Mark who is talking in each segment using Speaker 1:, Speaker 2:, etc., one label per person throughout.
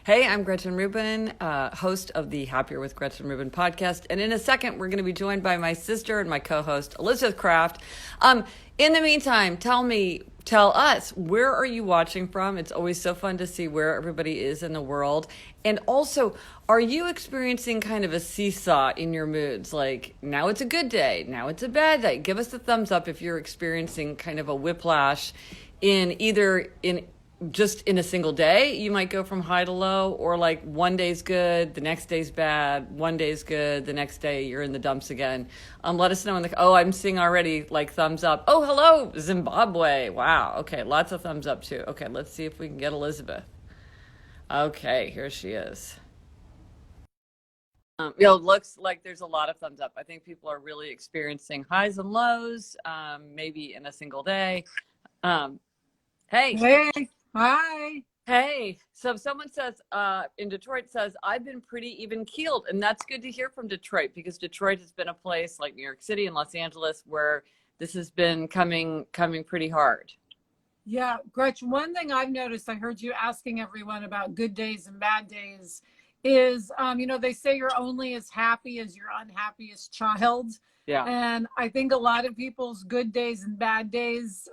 Speaker 1: Hey, I'm Gretchen Rubin, host of the Happier with Gretchen Rubin podcast. And in a second, we're going to be joined by my sister and my co-host, Elizabeth Kraft. In the meantime, tell us, where are you watching from? It's always so fun to see where everybody is in the world. And also, are you experiencing kind of a seesaw in your moods? Like, now it's a good day, now it's a bad day. Give us a thumbs up if you're experiencing kind of a whiplash just in a single day. You might go from high to low, or like one day's good, the next day's bad, one day's good, the next day you're in the dumps again. Let us know I'm seeing already like thumbs up. Oh, hello, Zimbabwe. Wow. Okay. Lots of thumbs up too. Okay. Let's see if we can get Elizabeth. Okay. Here she is. Looks like there's a lot of thumbs up. I think people are really experiencing highs and lows, maybe in a single day. Hey.
Speaker 2: Hi.
Speaker 1: Hey, so someone says in Detroit says, I've been pretty even keeled. And that's good to hear from Detroit, because Detroit has been a place like New York City and Los Angeles where this has been coming pretty hard.
Speaker 2: Yeah, Gretchen, one thing I've noticed, I heard you asking everyone about good days and bad days, is, they say you're only as happy as your unhappiest child.
Speaker 1: Yeah.
Speaker 2: And I think a lot of people's good days and bad days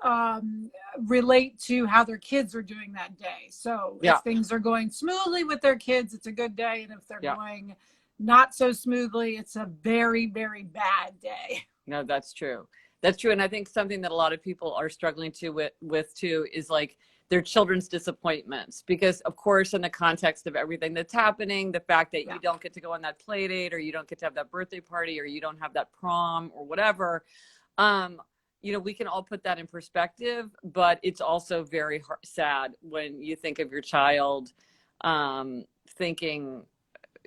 Speaker 2: relate to how their kids are doing that day. So if things are going smoothly with their kids, it's a good day. And if they're going not so smoothly, it's a very, very bad day.
Speaker 1: No, that's true. That's true. And I think something that a lot of people are struggling with too is like their children's disappointments, because of course, in the context of everything that's happening, the fact that you don't get to go on that play date, or you don't get to have that birthday party, or you don't have that prom or whatever, we can all put that in perspective, but it's also very sad when you think of your child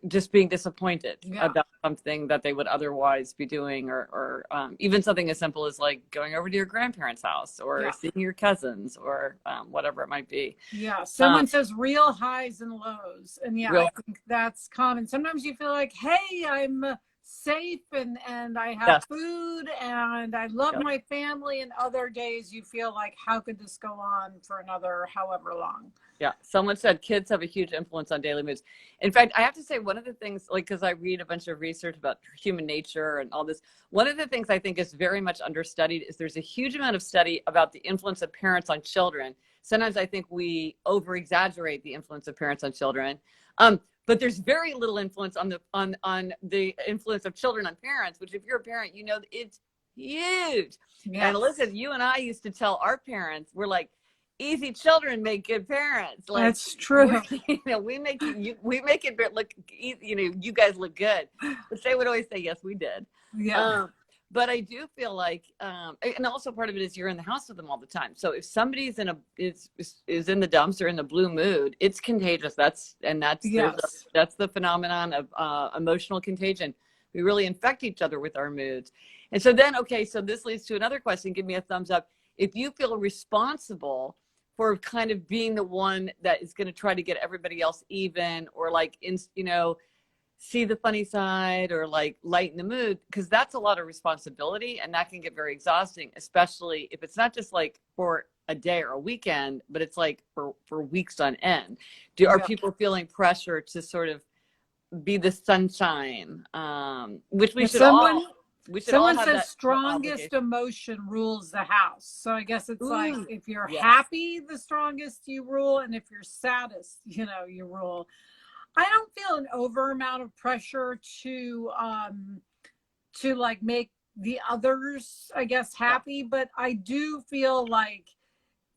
Speaker 1: just being disappointed about something that they would otherwise be doing, or even something as simple as like going over to your grandparents' house, or seeing your cousins, or whatever it might be.
Speaker 2: Yeah. Someone says real highs and lows. And I think that's common. Sometimes you feel like, hey, I'm safe and I have food and I love my family. And other days you feel like, how could this go on for another however long?
Speaker 1: Yeah. Someone said kids have a huge influence on daily moods. In fact, I have to say, one of the things, like, because I read a bunch of research about human nature and all this, one of the things I think is very much understudied is there's a huge amount of study about the influence of parents on children. Sometimes I think we over-exaggerate the influence of parents on children. But there's very little influence on the influence of children on parents, which if you're a parent, it's huge. Yes. And listen, you and I used to tell our parents, we're like, easy children make good parents. Like,
Speaker 2: that's true.
Speaker 1: We make it look, you guys look good. But they would always say, yes, we did.
Speaker 2: Yeah.
Speaker 1: But I do feel like, and also part of it is you're in the house with them all the time. So if somebody's is in the dumps or in the blue mood, it's contagious. That's the phenomenon of emotional contagion. We really infect each other with our moods. And so then, so this leads to another question. Give me a thumbs up if you feel responsible for kind of being the one that is going to try to get everybody else even, or like, see the funny side, or like lighten the mood, because that's a lot of responsibility, and that can get very exhausting, especially if it's not just like for a day or a weekend, but it's like for weeks on end. Are people feeling pressure to sort of be the sunshine, which we should all...
Speaker 2: Someone says strongest emotion rules the house. So I guess it's like, if you're happy, the strongest you rule. And if you're saddest, you rule. I don't feel an over amount of pressure to like make the others, I guess, happy. But I do feel like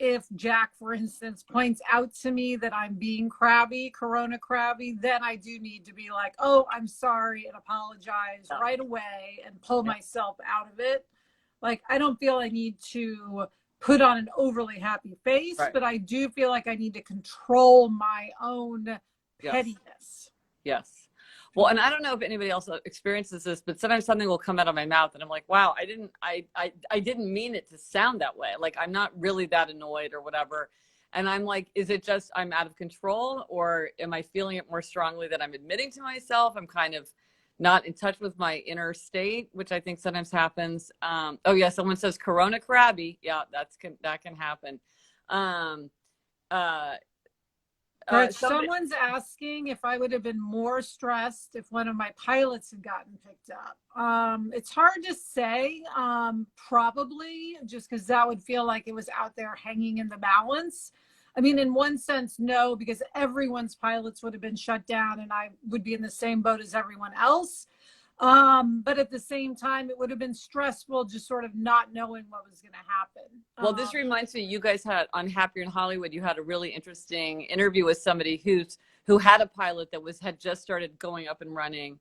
Speaker 2: if Jack, for instance, points out to me that I'm being corona crabby, then I do need to be like, oh, I'm sorry, and apologize right away and pull myself out of it. Like, I don't feel I need to put on an overly happy face, but I do feel like I need to control my own pettiness.
Speaker 1: Yes. Well, and I don't know if anybody else experiences this, but sometimes something will come out of my mouth and I'm like, wow, I didn't mean it to sound that way. Like, I'm not really that annoyed or whatever. And I'm like, is it just I'm out of control, or am I feeling it more strongly that I'm admitting to myself? I'm kind of not in touch with my inner state, which I think sometimes happens. Someone says corona crabby. Yeah, that can happen.
Speaker 2: Someone's asking if I would have been more stressed if one of my pilots had gotten picked up. It's hard to say, probably, just because that would feel like it was out there hanging in the balance. I mean, in one sense, no, because everyone's pilots would have been shut down and I would be in the same boat as everyone else. But at the same time, it would have been stressful just sort of not knowing what was going to happen.
Speaker 1: Well, this reminds me, you guys had on Unhappier in Hollywood, you had a really interesting interview with somebody who had a pilot that had just started going up and running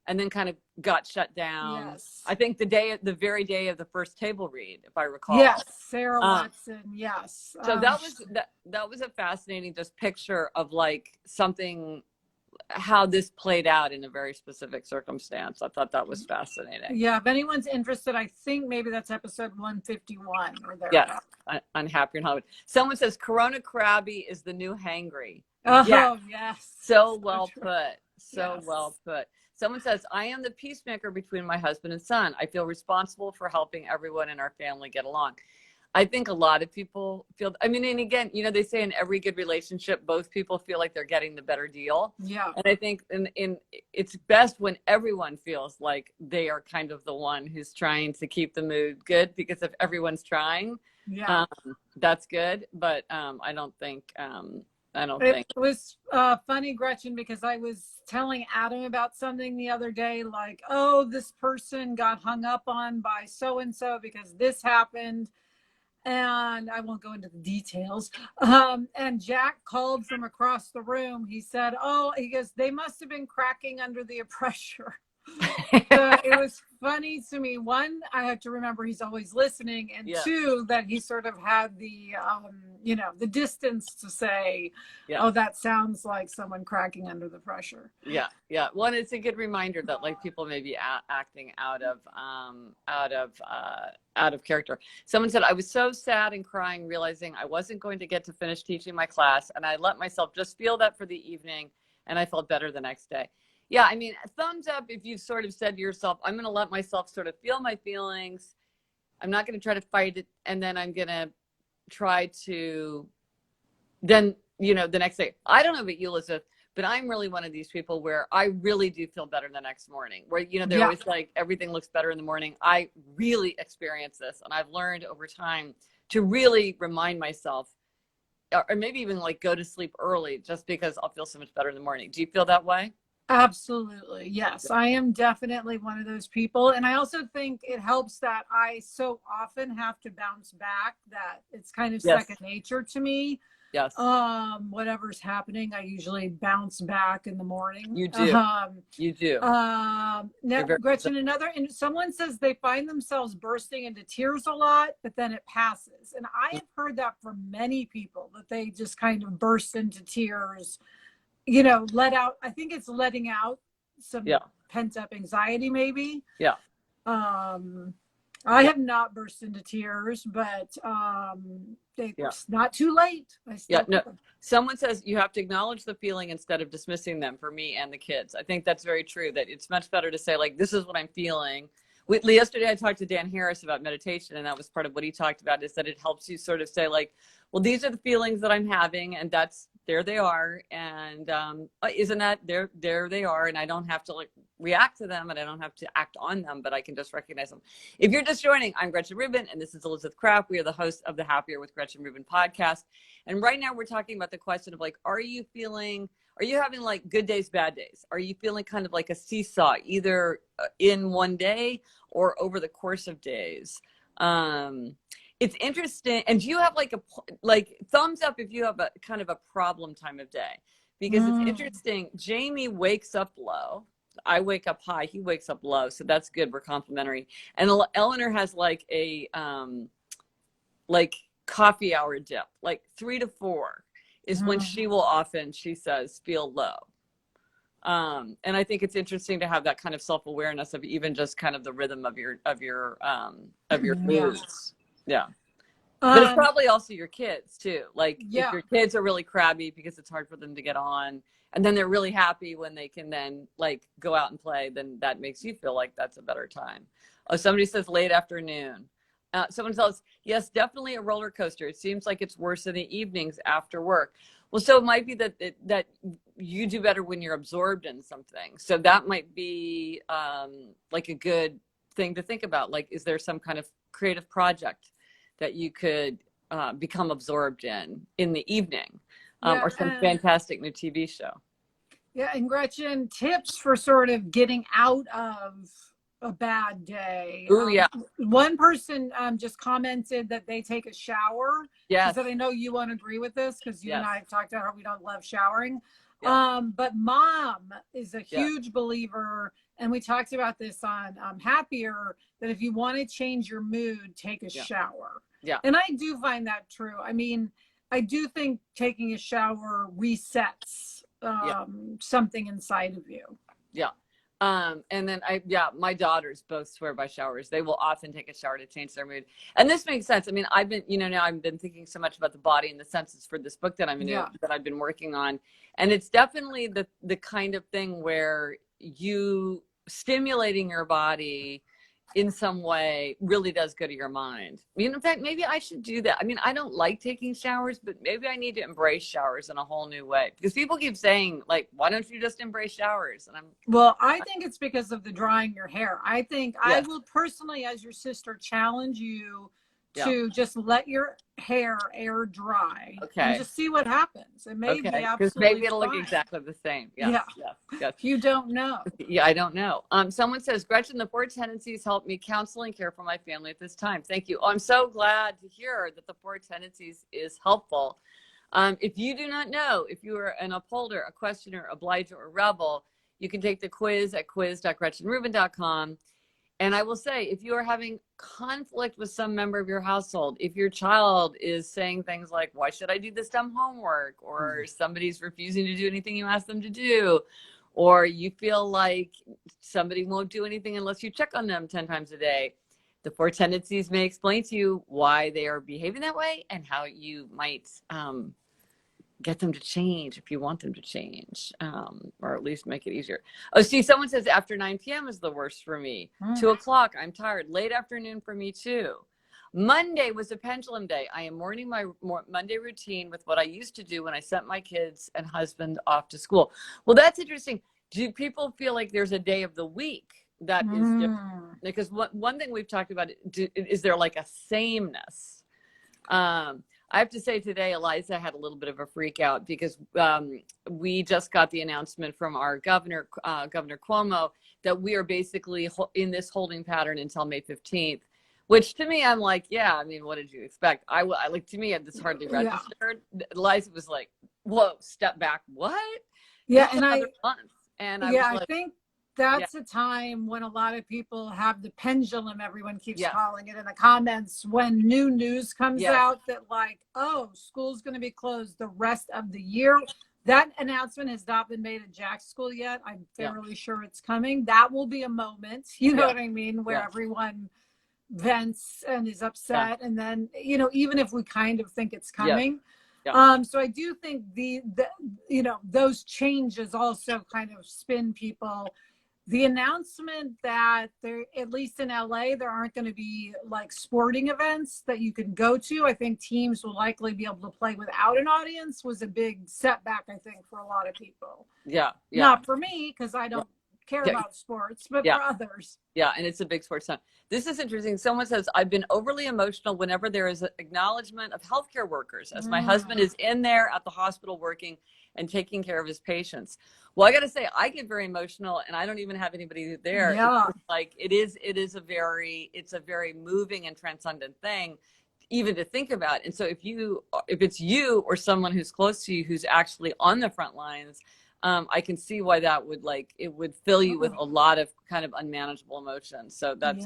Speaker 1: and then kind of got shut down.
Speaker 2: Yes.
Speaker 1: I think the very day of the first table read, if I recall.
Speaker 2: Yes, Sarah Watson, yes.
Speaker 1: So that was a fascinating just picture of like something, how this played out in a very specific circumstance. I thought that was fascinating.
Speaker 2: Yeah, if anyone's interested, I think maybe that's episode 151 or there.
Speaker 1: Yes, Unhappier in Hollywood. Someone says Corona Crabby is the new hangry.
Speaker 2: Oh, yes.
Speaker 1: So well put. So well put. Someone says, I am the peacemaker between my husband and son. I feel responsible for helping everyone in our family get along. I think a lot of people feel, I mean, and again, you know, they say in every good relationship, both people feel like they're getting the better deal.
Speaker 2: Yeah.
Speaker 1: And I think it's best when everyone feels like they are kind of the one who's trying to keep the mood good, because if everyone's trying, that's good. But I don't think,
Speaker 2: it was funny, Gretchen, because I was telling Adam about something the other day, like, oh, this person got hung up on by so-and-so because this happened. And I won't go into the details. And Jack called from across the room. He said, oh, he goes, they must have been cracking under the pressure. So it was funny to me. One, I have to remember he's always listening. And two, that he sort of had the, the distance to say, oh, that sounds like someone cracking under the pressure.
Speaker 1: Yeah. Yeah. Well, it's a good reminder that like people may be acting out of character. Someone said, I was so sad and crying, realizing I wasn't going to get to finish teaching my class. And I let myself just feel that for the evening. And I felt better the next day. Yeah, I mean, thumbs up if you've sort of said to yourself, I'm going to let myself sort of feel my feelings. I'm not going to try to fight it. And then I'm going to try to then, the next day. I don't know about you, Elizabeth, but I'm really one of these people where I really do feel better the next morning, where, they're always like, everything looks better in the morning. I really experience this. And I've learned over time to really remind myself, or maybe even like go to sleep early just because I'll feel so much better in the morning. Do you feel that way?
Speaker 2: Absolutely. Yes. I am definitely one of those people. And I also think it helps that I so often have to bounce back, that it's kind of second nature to me.
Speaker 1: Yes.
Speaker 2: Whatever's happening, I usually bounce back in the morning.
Speaker 1: You do. You do.
Speaker 2: Now, Gretchen, someone says they find themselves bursting into tears a lot, but then it passes. And I have heard that from many people, that they just kind of burst into tears, let out, I think it's letting out some pent up anxiety, maybe.
Speaker 1: Yeah.
Speaker 2: I have not burst into tears, but it's not too late.
Speaker 1: Someone says you have to acknowledge the feeling instead of dismissing them, for me and the kids. I think that's very true, that it's much better to say, like, this is what I'm feeling. Yesterday I talked to Dan Harris about meditation, and that was part of what he talked about, is that it helps you sort of say, like, well, these are the feelings that I'm having, and there they are. And isn't that there they are. And I don't have to like react to them, and I don't have to act on them, but I can just recognize them. If you're just joining, I'm Gretchen Rubin, and this is Elizabeth Kraft. We are the hosts of the Happier with Gretchen Rubin podcast. And right now we're talking about the question of like, are you having like good days, bad days? Are you feeling kind of like a seesaw, either in one day or over the course of days? It's interesting. And do you have like thumbs up if you have a kind of a problem time of day? Because it's interesting. Jamie wakes up low. I wake up high. He wakes up low. So that's good. We're complementary. And Eleanor has like a coffee hour dip, like 3 to 4 is when she will often, she says, feel low. And I think it's interesting to have that kind of self-awareness of even just kind of the rhythm of your moods. Yeah. But it's probably also your kids too. Like if your kids are really crabby because it's hard for them to get on, and then they're really happy when they can then like go out and play, then that makes you feel like that's a better time. Oh, somebody says late afternoon. Someone says, yes, definitely a roller coaster. It seems like it's worse in the evenings after work. Well, so it might be that that you do better when you're absorbed in something. So that might be like a good thing to think about. Like, is there some kind of creative project that you could become absorbed in the evening, or some fantastic new TV show?
Speaker 2: Yeah, and Gretchen, tips for sort of getting out of a bad day.
Speaker 1: Oh, yeah.
Speaker 2: One person just commented that they take a shower.
Speaker 1: Yes.
Speaker 2: She said, I know you won't agree with this because you and I have talked about how we don't love showering.
Speaker 1: Yeah.
Speaker 2: But Mom is a huge believer, and we talked about this on Happier, that if you want to change your mood, take a shower.
Speaker 1: Yeah.
Speaker 2: And I do find that true. I mean, I do think taking a shower resets something inside of you.
Speaker 1: Yeah. And then my daughters both swear by showers. They will often take a shower to change their mood. And this makes sense. I mean, I've been, now I've been thinking so much about the body and the senses for this book that that I've been working on. And it's definitely the kind of thing where you stimulating your body in some way really does go to your mind. I mean, in fact, maybe I should do that. I mean, I don't like taking showers, but maybe I need to embrace showers in a whole new way, because people keep saying, like, why don't you just embrace showers? And
Speaker 2: I think it's because of the drying your hair. I think I will personally, as your sister, challenge you to just let your hair air dry and just see what happens. It may be absolutely
Speaker 1: because maybe it'll look exactly the same. Yes.
Speaker 2: You don't know.
Speaker 1: Yeah, I don't know. Someone says, Gretchen, the 4 tendencies help me counsel and care for my family at this time. Thank you. Oh, I'm so glad to hear that the 4 tendencies is helpful. If you do not know, if you are an upholder, a questioner, obliger, or rebel, you can take the quiz at quiz.gretchenrubin.com. And I will say, if you are having conflict with some member of your household, if your child is saying things like, why should I do this dumb homework? Or somebody's refusing to do anything you ask them to do, or you feel like somebody won't do anything unless you check on them 10 times a day, the 4 tendencies may explain to you why they are behaving that way and how you might get them to change if you want them to change, or at least make it easier. Oh, see, someone says after 9 p.m. is the worst for me. 2 o'clock, I'm tired. Late afternoon for me too. Monday was a pendulum day. I am morning my Monday routine with what I used to do when I sent my kids and husband off to school. Well, that's interesting. Do people feel like there's a day of the week that is different? Because one thing we've talked about, is there like a sameness? I have to say today, Eliza had a little bit of a freak out because we just got the announcement from our governor, Governor Cuomo, that we are basically in this holding pattern until May 15th, which to me, I'm like, yeah, I mean, what did you expect? I like, to me, this hardly registered. Eliza was like, whoa, step back. What?
Speaker 2: Yeah.
Speaker 1: And I was like,
Speaker 2: I think that's a time when a lot of people have the pendulum, everyone keeps calling it in the comments, when new news comes out that like, oh, school's going to be closed the rest of the year. That announcement has not been made at Jack's school yet. I'm fairly sure it's coming. That will be a moment, you know what I mean, where everyone vents and is upset. And then, even if we kind of think it's coming. So I do think the those changes also kind of spin people. The announcement that there, at least in LA, there aren't going to be like sporting events that you can go to. I think teams will likely be able to play without an audience, was a big setback, I think, for a lot of people. Not for me, because I don't care about sports, but for others.
Speaker 1: Yeah, and it's a big sports time. This is interesting. Someone says, I've been overly emotional whenever there is an acknowledgement of healthcare workers, as my husband is in there at the hospital working and taking care of his patients. Well, I got to say, I get very emotional, and I don't even have anybody there. It's like it's a very moving and transcendent thing, even to think about. And so if it's you or someone who's close to you who's actually on the front lines, I can see why that would it would fill you with a lot of kind of unmanageable emotions. So that's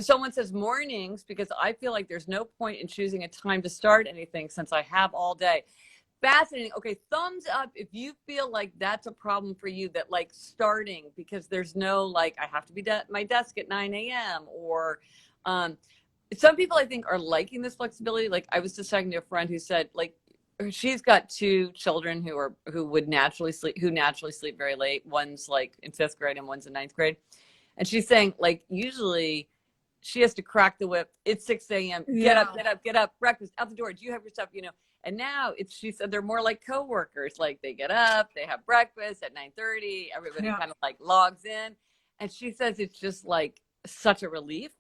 Speaker 1: someone says mornings, because I feel like there's no point in choosing a time to start anything since I have all day. Fascinating. Okay, thumbs up if you feel like that's a problem for you, that like starting, because there's no like, I have to be at my desk at 9 a.m. or some people I think are liking this flexibility. Like I was just talking to a friend who said like she's got 2 children who naturally sleep very late. One's like in 5th grade and one's in 9th grade. And she's saying like usually she has to crack the whip. It's 6 a.m. Get up, breakfast, out the door. Do you have your stuff? And now she said they're more like coworkers. Like they get up, they have breakfast at 9:30. Everybody kind of like logs in. And she says it's just like such a relief.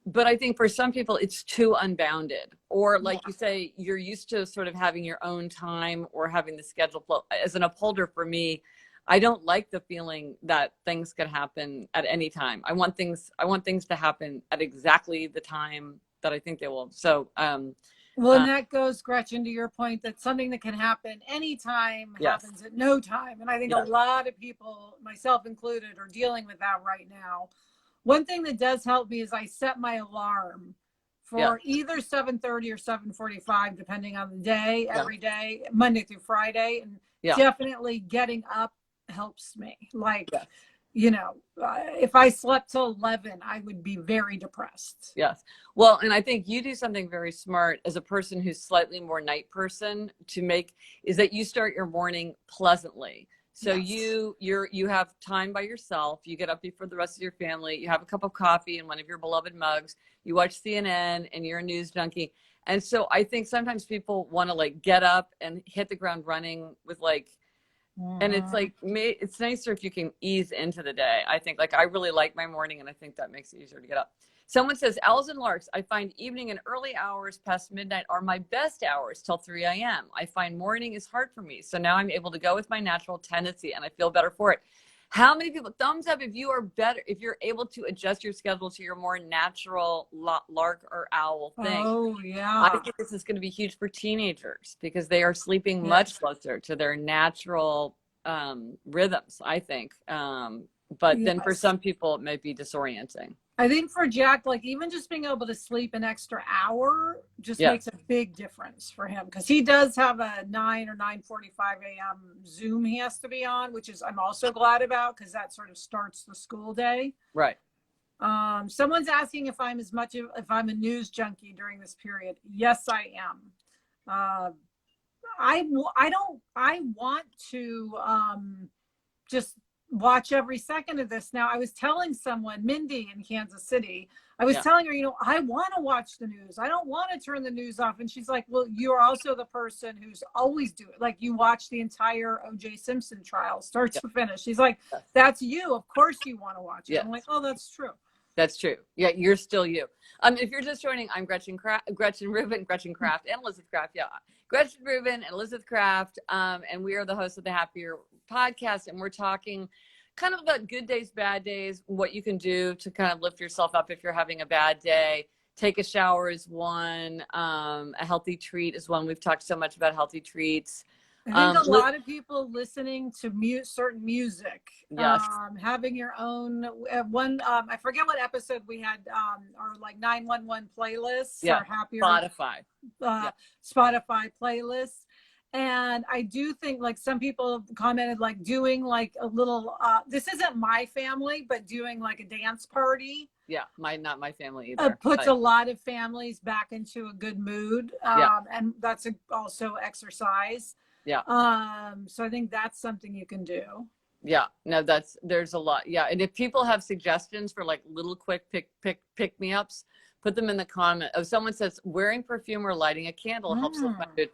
Speaker 1: But I think for some people it's too unbounded, or like you say, you're used to sort of having your own time or having the schedule flow. As an upholder, for me, I don't like the feeling that things could happen at any time. I want things to happen at exactly the time that I think they will. So,
Speaker 2: well, and that goes, Gretchen, to your point that something that can happen anytime happens at no time. And I think a lot of people, myself included, are dealing with that right now. One thing that does help me is I set my alarm for either 7:30 or 7:45, depending on the day, every day, Monday through Friday. And definitely getting up helps me. Like, you know, if I slept till 11, I would be very depressed.
Speaker 1: Yes. Well, and I think you do something very smart as a person who's slightly more night person is that you start your morning pleasantly. So you have time by yourself. You get up before the rest of your family. You have a cup of coffee in one of your beloved mugs. You watch CNN and you're a news junkie. And so I think sometimes people want to like get up and hit the ground running with like, and it's like, it's nicer if you can ease into the day. I think like I really like my morning and I think that makes it easier to get up. Someone says, Alison Larks, I find evening and early hours past midnight are my best hours till 3 a.m. I find morning is hard for me. So now I'm able to go with my natural tendency and I feel better for it. How many people, thumbs up if you are better, if you're able to adjust your schedule to your more natural lark or owl thing.
Speaker 2: Oh, yeah.
Speaker 1: I think this is going to be huge for teenagers because they are sleeping much closer to their natural rhythms, I think. But then for some people, it might be disorienting.
Speaker 2: I think for Jack, like even just being able to sleep an extra hour just makes a big difference for him, because he does have a 9 or 9:45 a.m. Zoom he has to be on, which is I'm also glad about because that sort of starts the school day.
Speaker 1: Right.
Speaker 2: Someone's asking if I'm if I'm a news junkie during this period. Yes, I am. I want to just watch every second of this. Now, I was telling someone, Mindy in Kansas City, I was telling her, you know, I want to watch the news. I don't want to turn the news off. And she's like, well, you're also the person who's always do it. Like you watch the entire O.J. Simpson trial, start to finish. She's like, that's you. Of course you want to watch it. I'm like, oh, that's true. That's
Speaker 1: true. Yeah, you're still you. If you're just joining, I'm Gretchen Rubin, Gretchen Kraft, and Elizabeth Kraft. Yeah, Gretchen Rubin and Elizabeth Kraft, and we are the hosts of the Unhappier podcast, and we're talking kind of about good days, bad days, what you can do to kind of lift yourself up if you're having a bad day. Take a shower is one. A healthy treat is one. We've talked so much about healthy treats.
Speaker 2: I think a lot of people listening to certain music, having your own one. I forget what episode we had, or like 911 playlists or happier Spotify playlists. And I do think like some people commented like doing like a little, this isn't my family, but doing like a dance party.
Speaker 1: Yeah, not my family either.
Speaker 2: Puts a lot of families back into a good mood. And that's also exercise.
Speaker 1: Yeah.
Speaker 2: So I think that's something you can do.
Speaker 1: Yeah. No, there's a lot. Yeah. And if people have suggestions for like little quick pick me ups, put them in the comment. Oh, someone says wearing perfume or lighting a candle helps lift my mood.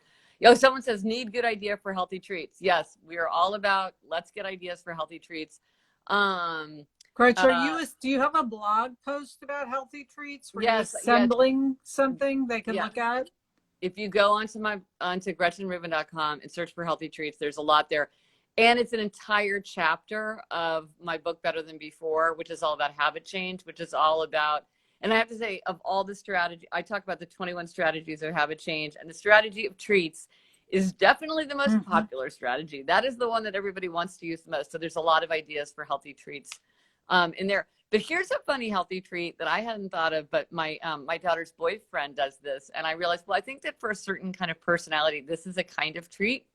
Speaker 1: Someone says need good idea for healthy treats. Yes, we are all about let's get ideas for healthy treats.
Speaker 2: Gretchen, do you have a blog post about healthy treats? Were you assembling something they can look at?
Speaker 1: If you go onto GretchenRubin.com and search for healthy treats, there's a lot there. And it's an entire chapter of my book, Better Than Before, which is all about habit change, which is all about, and I have to say, of all the strategy, I talk about the 21 strategies of habit change, and the strategy of treats is definitely the most popular strategy. That is the one that everybody wants to use the most. So there's a lot of ideas for healthy treats in there. But here's a funny healthy treat that I hadn't thought of, but my daughter's boyfriend does this. And I realized, well, I think that for a certain kind of personality, this is a kind of treat.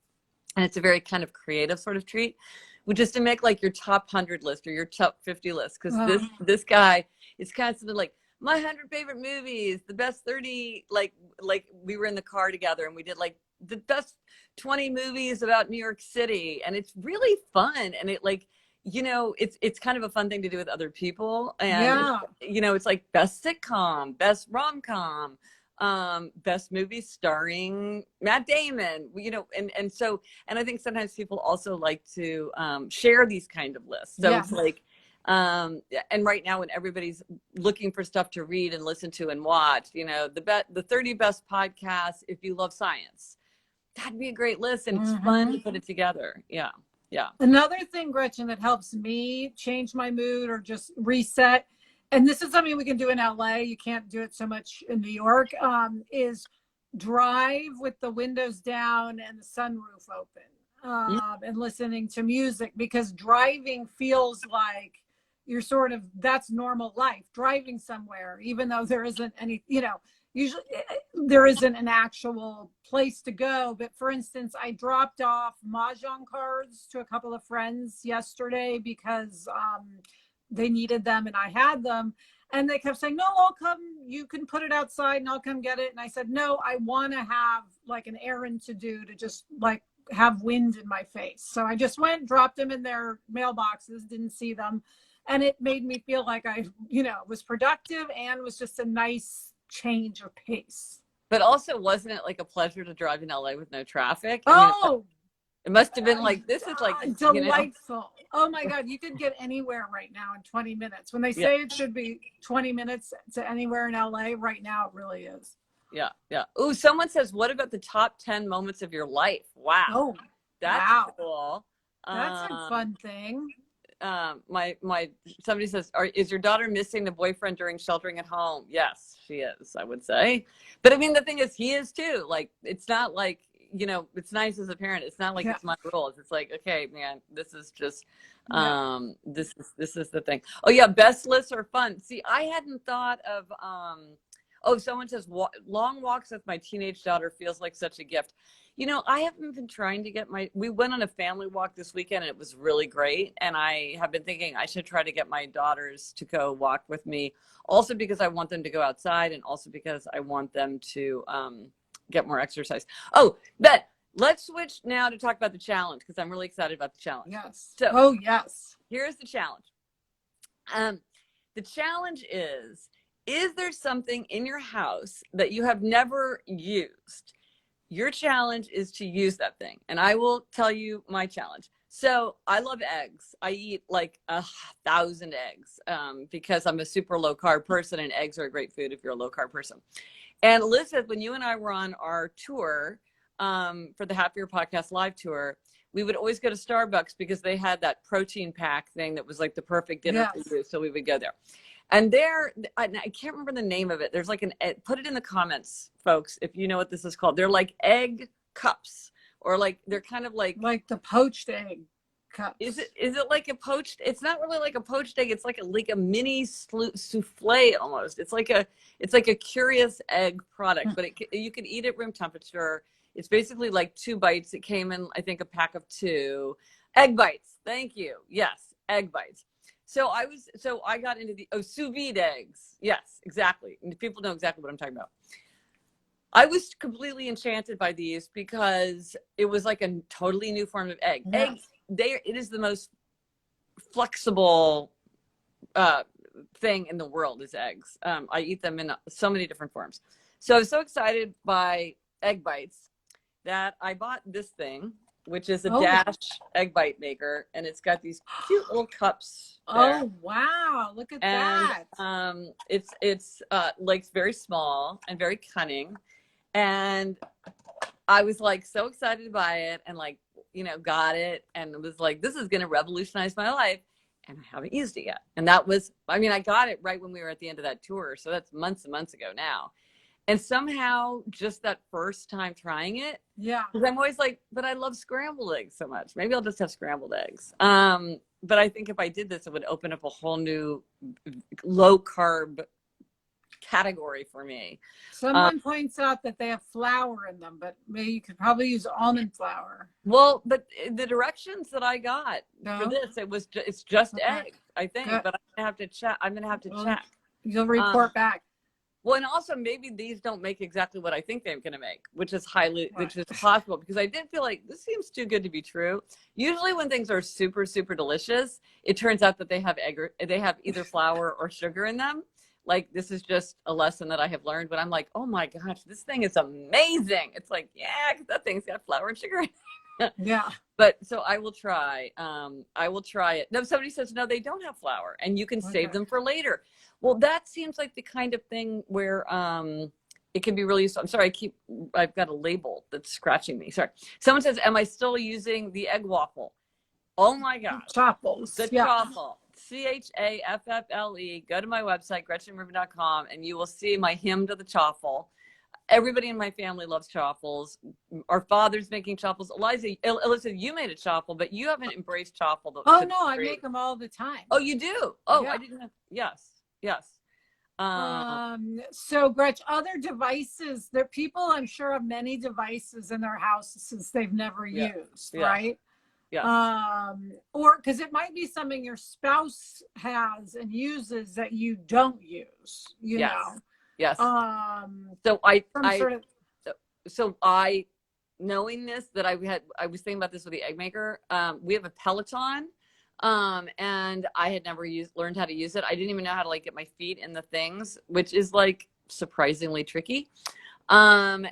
Speaker 1: And it's a very kind of creative sort of treat, which is to make like your top 100 list or your top 50 list. Because this guy is constantly like, my 100 favorite movies, the best 30, like we were in the car together and we did like the best 20 movies about New York City. And it's really fun. And it like, you know, it's kind of a fun thing to do with other people. And, you know, it's like best sitcom, best rom-com, best movie starring Matt Damon, you know, and I think sometimes people also like to share these kind of lists. So it's like, and right now when everybody's looking for stuff to read and listen to and watch, you know, the 30 best podcasts if you love science, that'd be a great list, and it's fun to put it together. Yeah. Yeah.
Speaker 2: Another thing, Gretchen, that helps me change my mood or just reset, and this is something we can do in LA, you can't do it so much in New York, is drive with the windows down and the sunroof open, and listening to music, because driving feels like you're sort of, that's normal life, driving somewhere, even though there isn't any, you know, usually there isn't an actual place to go. But for instance, I dropped off mahjong cards to a couple of friends yesterday because they needed them and I had them. And they kept saying, no, I'll come, you can put it outside and I'll come get it. And I said, no, I want to have like an errand to do, to just like have wind in my face. So I just went, dropped them in their mailboxes, didn't see them. And it made me feel like I, you know, was productive and was just a nice change of pace.
Speaker 1: But also, wasn't it like a pleasure to drive in LA with no traffic?
Speaker 2: I mean,
Speaker 1: it must have been like, this is like
Speaker 2: delightful. You know? Oh my God, you could get anywhere right now in 20 minutes. When they say it should be 20 minutes to anywhere in LA, right now it really is.
Speaker 1: Yeah, yeah. Ooh, someone says, what about the top 10 moments of your life? Wow.
Speaker 2: Oh,
Speaker 1: that's cool.
Speaker 2: That's a fun thing.
Speaker 1: Somebody says, is your daughter missing the boyfriend during sheltering at home? Yes, she is, I would say. But I mean, the thing is, he is too. Like, it's not like, you know, it's nice as a parent. It's not like it's my rules. It's like, okay, man, this is just, this is the thing. Oh yeah. Best lists are fun. See, I hadn't thought of, someone says long walks with my teenage daughter feels like such a gift. You know, I haven't been trying to get we went on a family walk this weekend and it was really great. And I have been thinking I should try to get my daughters to go walk with me, also because I want them to go outside and also because I want them to get more exercise. Oh, but let's switch now to talk about the challenge, because I'm really excited about the challenge.
Speaker 2: Yes.
Speaker 1: So, here's the challenge. The challenge is there something in your house that you have never used? Your challenge is to use that thing. And I will tell you my challenge. So I love eggs. I eat like 1,000 eggs because I'm a super low carb person, and eggs are a great food if you're a low carb person. And Elizabeth, when you and I were on our tour for the Happier Podcast live tour, we would always go to Starbucks because they had that protein pack thing that was like the perfect dinner for you. So we would go there. And there, I can't remember the name of it. There's like put it in the comments, folks, if you know what this is called. They're like egg cups, or like, they're kind of like
Speaker 2: the poached egg cups.
Speaker 1: Is it like a poached? It's not really like a poached egg. It's like a mini souffle almost. It's like a curious egg product, but you can eat it room temperature. It's basically like 2 bites. It came in, I think, a pack of 2 egg bites. Thank you. Yes, egg bites. So I got into the sous vide eggs. Yes, exactly. And people know exactly what I'm talking about. I was completely enchanted by these because it was like a totally new form of egg.
Speaker 2: Yeah.
Speaker 1: Eggs, it is the most flexible thing in the world is eggs. I eat them in so many different forms. So I was so excited by egg bites that I bought this thing, which is a Dash egg bite maker, and it's got these cute little cups there.
Speaker 2: Oh wow, look at that.
Speaker 1: It's like very small and very cunning, and I was like so excited to buy it, and like, you know, got it, and it was like, this is going to revolutionize my life, and I haven't used it yet. And that was, I mean, I got it right when we were at the end of that tour, so that's months and months ago now. And somehow, just that first time trying it, because I'm always like, but I love scrambled eggs so much. Maybe I'll just have scrambled eggs. But I think if I did this, it would open up a whole new low carb category for me.
Speaker 2: Someone points out that they have flour in them, but maybe you could probably use almond flour.
Speaker 1: Well, but the directions that I got for this, it's just eggs, I think. Good. But I'm gonna have to check.
Speaker 2: You'll report back.
Speaker 1: Well, and also maybe these don't make exactly what I think they're going to make, which is possible, because I did feel like this seems too good to be true. Usually when things are super, super delicious, it turns out that they have either flour or sugar in them. like, this is just a lesson that I have learned, but I'm like, oh my gosh, this thing is amazing. It's like, yeah, 'cause that thing's got flour and sugar in it.
Speaker 2: Yeah.
Speaker 1: But so I will try. I will try it. No, somebody says, no, they don't have flour and you can save them for later. Well, that seems like the kind of thing where it can be really useful. I'm sorry, I've got a label that's scratching me. Sorry. Someone says, am I still using the egg waffle? Oh my gosh.
Speaker 2: Chaffles.
Speaker 1: The chaffle. CHAFFLE. Go to my website, GretchenRubin.com, and you will see my hymn to the chaffle. Everybody in my family loves chaffles. Our father's making chaffles. Alyssa, you made a chaffle, but you haven't embraced chaffle.
Speaker 2: Oh no, I make them all the time.
Speaker 1: Oh, you do? Oh, yeah. I didn't know. Yes, yes.
Speaker 2: So Gretch, other devices, there people I'm sure have many devices in their houses they've never used, right? Yeah. Or because it might be something your spouse has and uses that you don't use, you know.
Speaker 1: Yes. So I knowing this, that I was thinking about this with the egg maker. We have a Peloton, and I had never learned how to use it. I didn't even know how to like get my feet in the things, which is like surprisingly tricky. So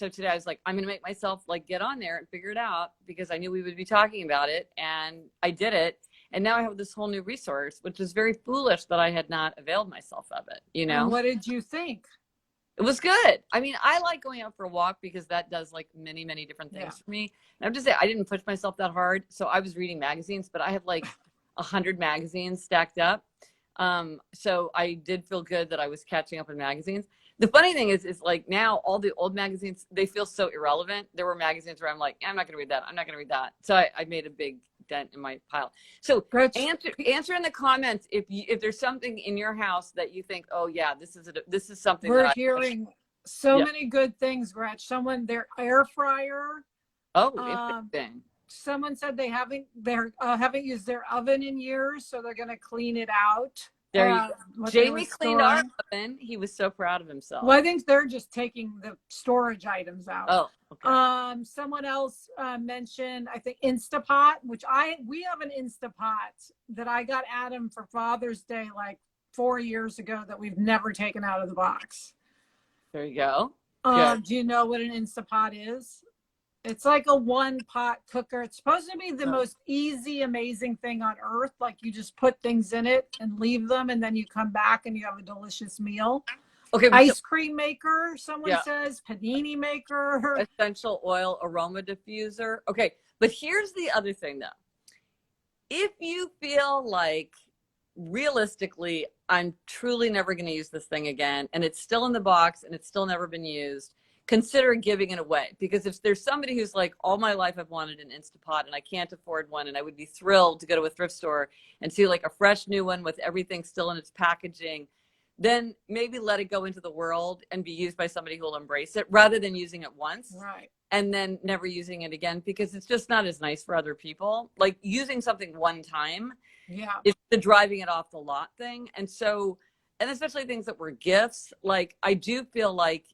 Speaker 1: today I was like, I'm going to make myself like get on there and figure it out, because I knew we would be talking about it, and I did it. And now I have this whole new resource, which is very foolish that I had not availed myself of it, you know?
Speaker 2: And what did you think?
Speaker 1: It was good. I mean, I like going out for a walk because that does like many, many different things for me. And I'm just saying, I didn't push myself that hard. So I was reading magazines, but I had like 100 magazines stacked up. So I did feel good that I was catching up in magazines. The funny thing is like now all the old magazines, they feel so irrelevant. There were magazines where I'm like, I'm not going to read that. I'm not going to read that. So I made a big dent in my pile. So answer in the comments if there's something in your house that you think, oh yeah, this is something
Speaker 2: we're hearing so many good things, Gretch. Their air fryer.
Speaker 1: Oh, interesting.
Speaker 2: Someone said they haven't used their oven in years, so they're going to clean it out.
Speaker 1: Jamie cleaned our oven. He was so proud of himself.
Speaker 2: Well, I think they're just taking the storage items out.
Speaker 1: Oh, okay.
Speaker 2: Someone else mentioned, I think, Insta Pot, which we have an Insta Pot that I got Adam for Father's Day like 4 years ago that we've never taken out of the box.
Speaker 1: There you go.
Speaker 2: Do you know what an Insta Pot is? It's like a one-pot cooker. It's supposed to be the most easy, amazing thing on earth. Like you just put things in it and leave them, and then you come back and you have a delicious meal. Okay. Ice cream maker, someone says. Panini maker.
Speaker 1: Essential oil aroma diffuser. Okay. But here's the other thing, though. If you feel like realistically, I'm truly never going to use this thing again, and it's still in the box and it's still never been used, consider giving it away. Because if there's somebody who's like, all my life I've wanted an Insta Pot and I can't afford one, and I would be thrilled to go to a thrift store and see like a fresh new one with everything still in its packaging, then maybe let it go into the world and be used by somebody who will embrace it, rather than using it once and then never using it again, because it's just not as nice for other people. Like using something one time is the driving it off the lot thing. And so, and especially things that were gifts, like I do feel like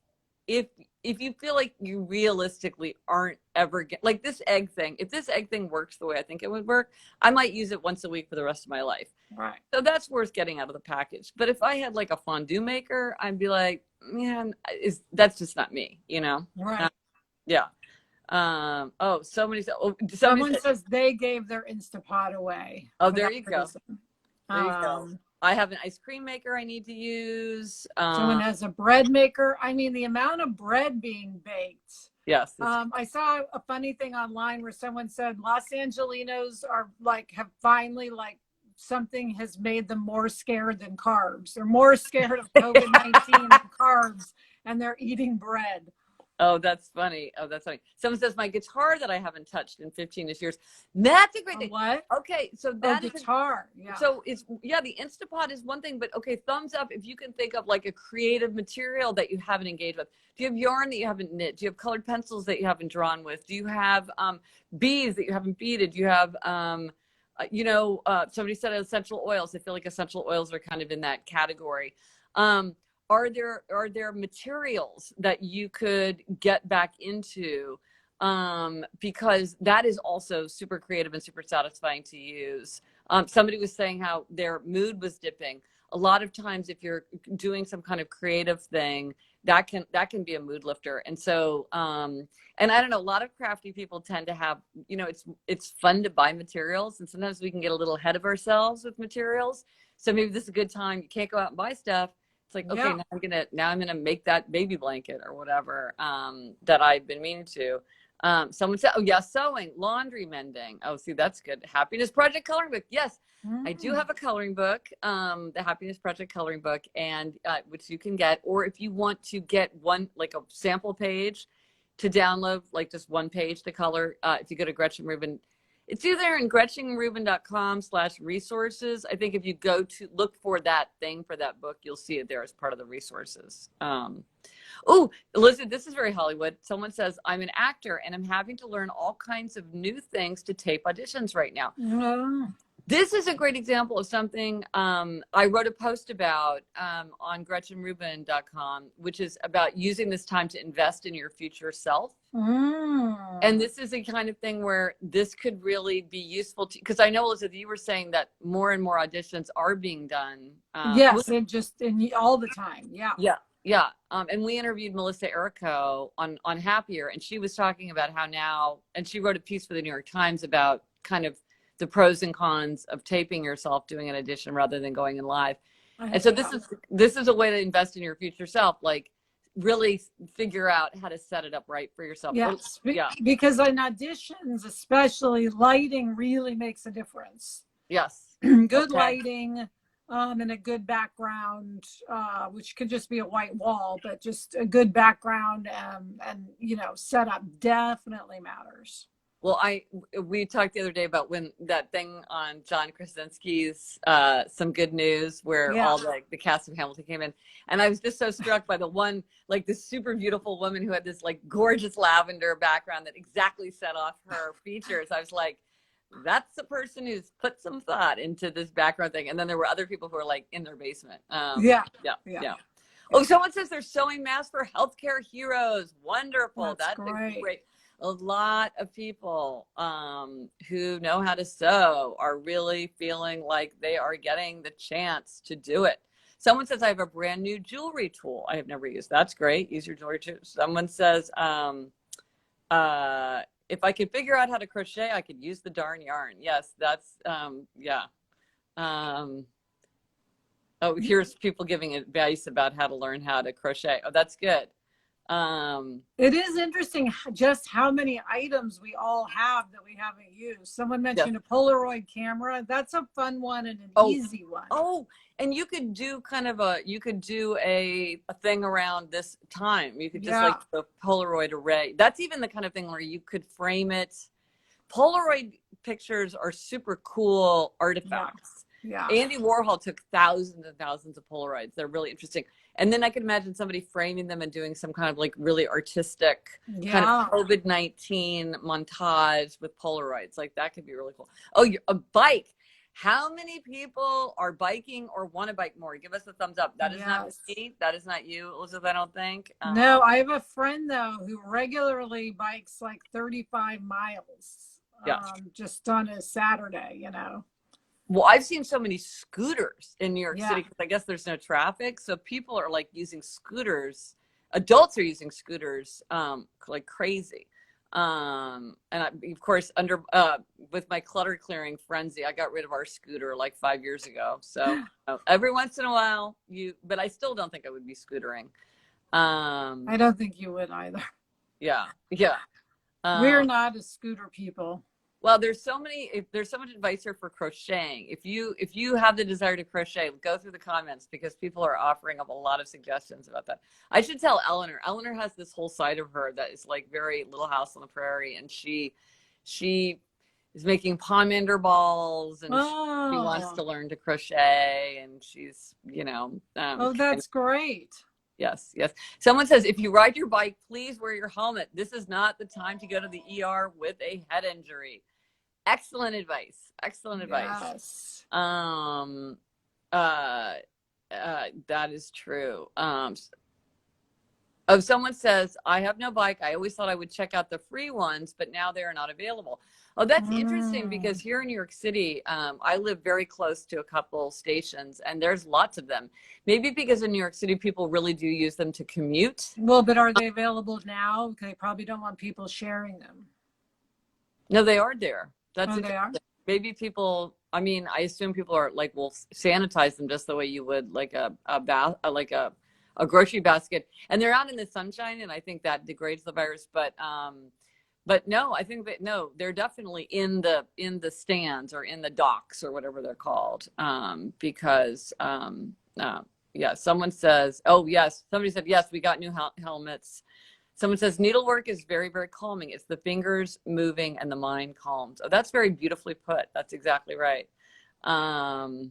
Speaker 1: if you feel like you realistically aren't ever like this egg thing, if this egg thing works the way I think it would work, I might use it once a week for the rest of my life. Right. So that's worth getting out of the package. But if I had like a fondue maker, I'd be like, man, that's just not me, you know? Right. Yeah. Someone
Speaker 2: says they gave their Insta Pot away.
Speaker 1: Oh, there you go. There you go. I have an ice cream maker I need to use.
Speaker 2: Someone has a bread maker. I mean, the amount of bread being baked.
Speaker 1: Yes.
Speaker 2: I saw a funny thing online where someone said Los Angelinos are like, have finally like something has made them more scared than carbs. They're more scared of COVID-19 than carbs, and they're eating bread.
Speaker 1: Oh, that's funny. Someone says my guitar that I haven't touched in 15 years. That's a great thing.
Speaker 2: What?
Speaker 1: Okay, so that
Speaker 2: guitar. Yeah.
Speaker 1: So it's the Insta Pot is one thing, but okay, thumbs up if you can think of like a creative material that you haven't engaged with. Do you have yarn that you haven't knit? Do you have colored pencils that you haven't drawn with? Do you have beads that you haven't beaded? Do you have somebody said essential oils. I feel like essential oils are kind of in that category. Are there materials that you could get back into? Because that is also super creative and super satisfying to use. Somebody was saying how their mood was dipping. A lot of times if you're doing some kind of creative thing, that can be a mood lifter. And so, and I don't know, a lot of crafty people tend to have, you know, it's fun to buy materials, and sometimes we can get a little ahead of ourselves with materials. So maybe this is a good time. You can't go out and buy stuff. It's like, okay, now I'm gonna make that baby blanket or whatever that I've been meaning to. Someone said, oh yeah, sewing, laundry mending. Oh, see, that's good. Happiness Project coloring book. Yes, I do have a coloring book, the Happiness Project coloring book, and which you can get, or if you want to get one, like a sample page to download, like just one page to color, if you go to Gretchen Rubin, it's either in gretchenrubin.com/resources. I think if you go to look for that thing for that book, you'll see it there as part of the resources. Oh, Elizabeth, this is very Hollywood. Someone says, I'm an actor and I'm having to learn all kinds of new things to tape auditions right now. This is a great example of something I wrote a post about on gretchenrubin.com, which is about using this time to invest in your future self. And this is a kind of thing where this could really be useful to, because I know, Elizabeth, you were saying that more and more auditions are being done.
Speaker 2: Yes, and just all the time. Yeah.
Speaker 1: Yeah. Yeah. And we interviewed Melissa Errico on Unhappier, and she was talking about how now, and she wrote a piece for the New York Times about kind of the pros and cons of taping yourself doing an audition rather than going in live. And so this is a way to invest in your future self, like really figure out how to set it up right for yourself.
Speaker 2: Yes, because in auditions, especially, lighting really makes a difference.
Speaker 1: Yes.
Speaker 2: Good lighting. And a good background, which could just be a white wall, but just a good background and you know, setup definitely matters.
Speaker 1: Well, we talked the other day about when that thing on John Krasinski's Some Good News, where all the cast of Hamilton came in, and I was just so struck by the one, like this super beautiful woman who had this like gorgeous lavender background that exactly set off her features. I was like, that's the person who's put some thought into this background thing. And then there were other people who were like in their basement. Yeah. Oh, someone says they're sewing masks for healthcare heroes. Wonderful. That's great. A lot of people who know how to sew are really feeling like they are getting the chance to do it. Someone says, I have a brand new jewelry tool I have never used. That's great. Use your jewelry tool. Someone says, if I could figure out how to crochet, I could use the darn yarn. Yes, that's, oh, here's people giving advice about how to learn how to crochet. Oh, that's good.
Speaker 2: It is interesting just how many items we all have that we haven't used. Someone mentioned a Polaroid camera. That's a fun one and an easy one.
Speaker 1: Oh, and you could do kind of a thing around this time. You could just like the Polaroid array. That's even the kind of thing where you could frame it. Polaroid pictures are super cool artifacts. Yeah. Andy Warhol took thousands and thousands of Polaroids. They're really interesting. And then I could imagine somebody framing them and doing some kind of like really artistic kind of COVID-19 montage with Polaroids. Like that could be really cool. Oh, a bike. How many people are biking or want to bike more? Give us a thumbs up. That is not me. That is not you, Elizabeth, I don't think.
Speaker 2: No, I have a friend though who regularly bikes like 35 miles just on a Saturday, you know.
Speaker 1: Well, I've seen so many scooters in New York City because I guess there's no traffic. So people are like using scooters. Adults are using scooters like crazy. And of course, with my clutter clearing frenzy, I got rid of our scooter like 5 years ago. So every once in a while, but I still don't think I would be scootering.
Speaker 2: I don't think you would either.
Speaker 1: Yeah.
Speaker 2: We're not a scooter people.
Speaker 1: Well, there's so much advice here for crocheting. If you have the desire to crochet, go through the comments because people are offering up a lot of suggestions about that. I should tell Eleanor. Eleanor has this whole side of her that is like very Little House on the Prairie, and she is making pomander balls, and she wants to learn to crochet, and she's
Speaker 2: that's great.
Speaker 1: Yes. Someone says, if you ride your bike, please wear your helmet. This is not the time to go to the ER with a head injury. Excellent advice. Yes. That is true. Oh, someone says, I have no bike. I always thought I would check out the free ones, but now they are not available. Oh, that's interesting because here in New York City, I live very close to a couple stations and there's lots of them. Maybe because in New York City, people really do use them to commute.
Speaker 2: Well, but are they available now? Because they probably don't want people sharing them.
Speaker 1: No, they are there. That's
Speaker 2: they are?
Speaker 1: Maybe people, I mean, I assume people are like, will sanitize them just the way you would like a grocery basket, and they're out in the sunshine, and I think that degrades the virus. But no, I think that no, they're definitely in the stands or in the docks or whatever they're called. Because yeah, someone says, oh yes, somebody said yes, we got new helmets. Someone says needlework is very, very calming. It's the fingers moving and the mind calms. Oh, that's very beautifully put. That's exactly right. Someone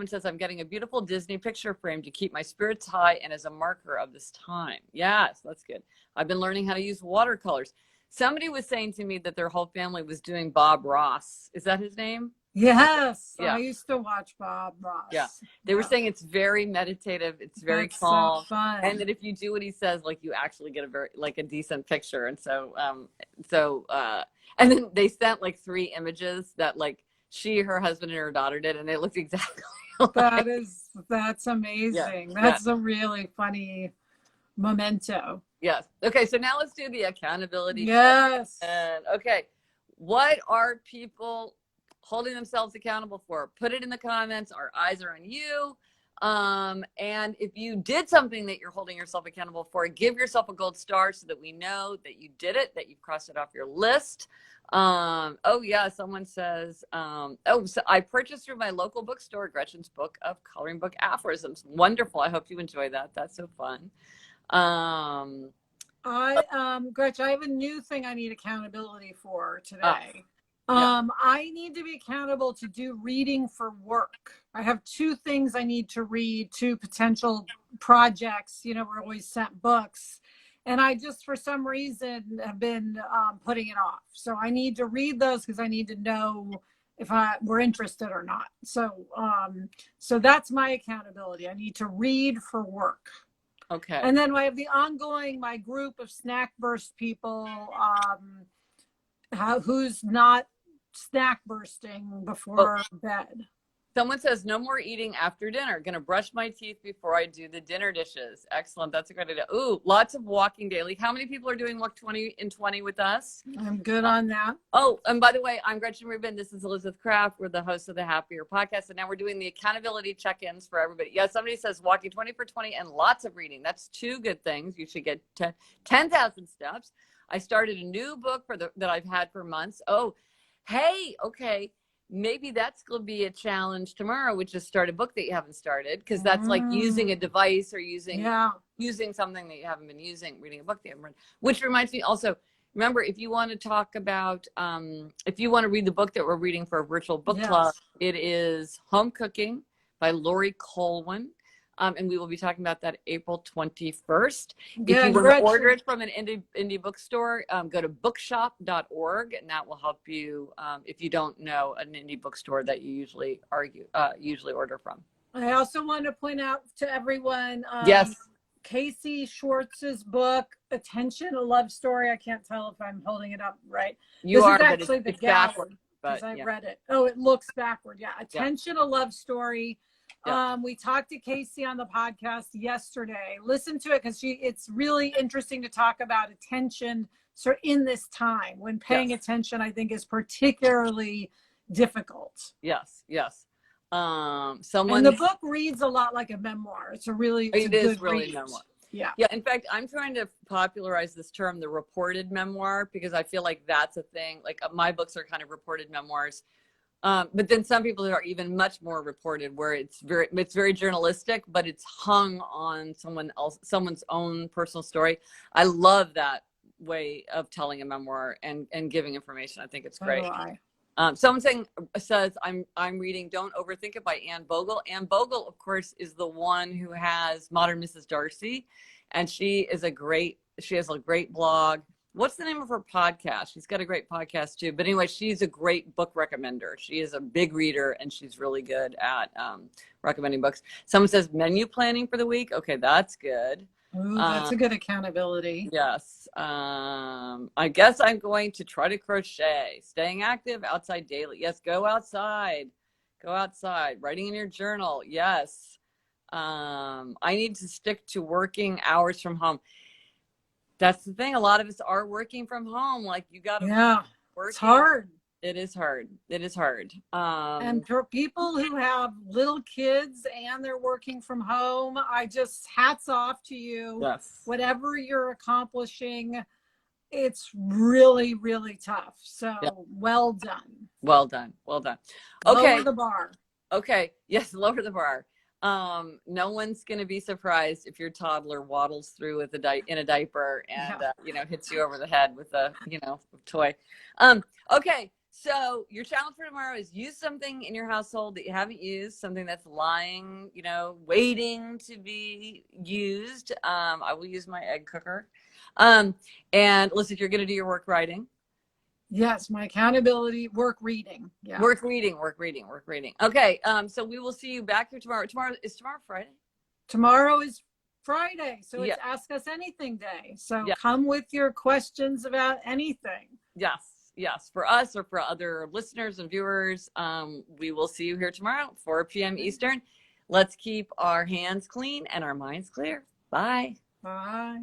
Speaker 1: says, I'm getting a beautiful Disney picture frame to keep my spirits high and as a marker of this time. Yes, that's good. I've been learning how to use watercolors. Somebody was saying to me that their whole family was doing Bob Ross. Is that his name?
Speaker 2: Yes.
Speaker 1: Yeah.
Speaker 2: I used to watch Bob Ross.
Speaker 1: Yeah. They were saying it's very meditative. It's very calm.
Speaker 2: So fun.
Speaker 1: And that if you do what he says, like you actually get a decent picture. And so, and then they sent like 3 images that like she, her husband, and her daughter did, and they looked exactly alike.
Speaker 2: That's amazing.
Speaker 1: Yeah.
Speaker 2: That's a really funny memento.
Speaker 1: Yes. Okay, so now let's do the accountability.
Speaker 2: Yes.
Speaker 1: And okay, what are people holding themselves accountable for? Put it in the comments. Our eyes are on you. And if you did something that you're holding yourself accountable for, give yourself a gold star so that we know that you did it, that you've crossed it off your list. Oh yeah, someone says, so I purchased through my local bookstore Gretchen's book of coloring book aphorisms. Wonderful. I hope you enjoy that. That's so fun.
Speaker 2: Gretchen, I have a new thing I need accountability for today.
Speaker 1: Yeah.
Speaker 2: I need to be accountable to do reading for work. I have 2 things I need to read, 2 potential projects. You know, we're always sent books. And I just, for some reason, have been putting it off. So I need to read those because I need to know if we're interested or not. So so that's my accountability. I need to read for work.
Speaker 1: Okay.
Speaker 2: And then I have my group of snack burst people who's not snack bursting before bed.
Speaker 1: Someone says, no more eating after dinner. Going to brush my teeth before I do the dinner dishes. Excellent. That's a great idea. Ooh, lots of walking daily. How many people are doing Walk 20 in 20 with us?
Speaker 2: I'm good on that.
Speaker 1: Oh, and by the way, I'm Gretchen Rubin. This is Elizabeth Kraft. We're the hosts of the Happier podcast. And now we're doing the accountability check-ins for everybody. Yeah, somebody says walking 20 for 20 and lots of reading. That's 2 good things. You should get 10,000 steps. I started a new book that I've had for months. Oh, hey, okay. Maybe that's going to be a challenge tomorrow, which is start a book that you haven't started, because that's like using a device or using something that you haven't been using, reading a book that you haven't read. Which reminds me also, remember, if you want to talk about, if you want to read the book that we're reading for a virtual book club, it is Home Cooking by Lori Colwin. And we will be talking about that April 21st. If you want to order it from an indie bookstore, go to bookshop.org, and that will help you if you don't know an indie bookstore that you usually order from.
Speaker 2: I also want to point out to everyone, Casey Schwartz's book, Attention, a Love Story. I can't tell if I'm holding it up right. This is actually the backward, because I read it. Oh, it looks backward. Yeah, Attention, a Love Story. We talked to Casey on the podcast yesterday. Listen to it because it's really interesting to talk about attention in this time when paying attention, I think, is particularly difficult.
Speaker 1: Yes.
Speaker 2: And the book reads a lot like a memoir. It's a good read.
Speaker 1: Memoir. Yeah. In fact, I'm trying to popularize this term, the reported memoir, because I feel like that's a thing. Like my books are kind of reported memoirs. But then some people are even much more reported, where it's very journalistic, but it's hung on someone's own personal story. I love that way of telling a memoir and giving information. I think it's great. Someone says I'm reading Don't Overthink It by Anne Bogle. Anne Bogle, of course, is the one who has Modern Mrs. Darcy, and she has a great blog. What's the name of her podcast? She's got a great podcast too. But anyway, she's a great book recommender. She is a big reader, and she's really good at recommending books. Someone says menu planning for the week. Okay, that's good.
Speaker 2: Ooh, that's a good accountability.
Speaker 1: Yes. I guess I'm going to try to crochet. Staying active outside daily. Yes, go outside. Go outside. Writing in your journal. Yes. I need to stick to working hours from home. That's the thing. A lot of us are working from home. Like, you got to work.
Speaker 2: It's hard.
Speaker 1: It is hard. It is hard.
Speaker 2: And for people who have little kids and they're working from home, I just hats off to you.
Speaker 1: Yes.
Speaker 2: Whatever you're accomplishing, it's really, really tough. So well done.
Speaker 1: Well done. Well done. Okay.
Speaker 2: Lower the bar.
Speaker 1: Okay. Yes, lower the bar. No one's going to be surprised if your toddler waddles through with in a diaper and, hits you over the head with a, toy. Okay. So your challenge for tomorrow is use something in your household that you haven't used, something that's lying, waiting to be used. I will use my egg cooker. And listen, you're going to do your work writing.
Speaker 2: Yes, my accountability, work reading. Yeah.
Speaker 1: Work reading. Okay. So we will see you back here tomorrow. Is tomorrow Friday?
Speaker 2: Tomorrow is Friday. So it's Ask Us Anything Day. So come with your questions about anything.
Speaker 1: Yes. For us or for other listeners and viewers, we will see you here tomorrow, 4 p.m. Eastern. Let's keep our hands clean and our minds clear. Bye.
Speaker 2: Bye.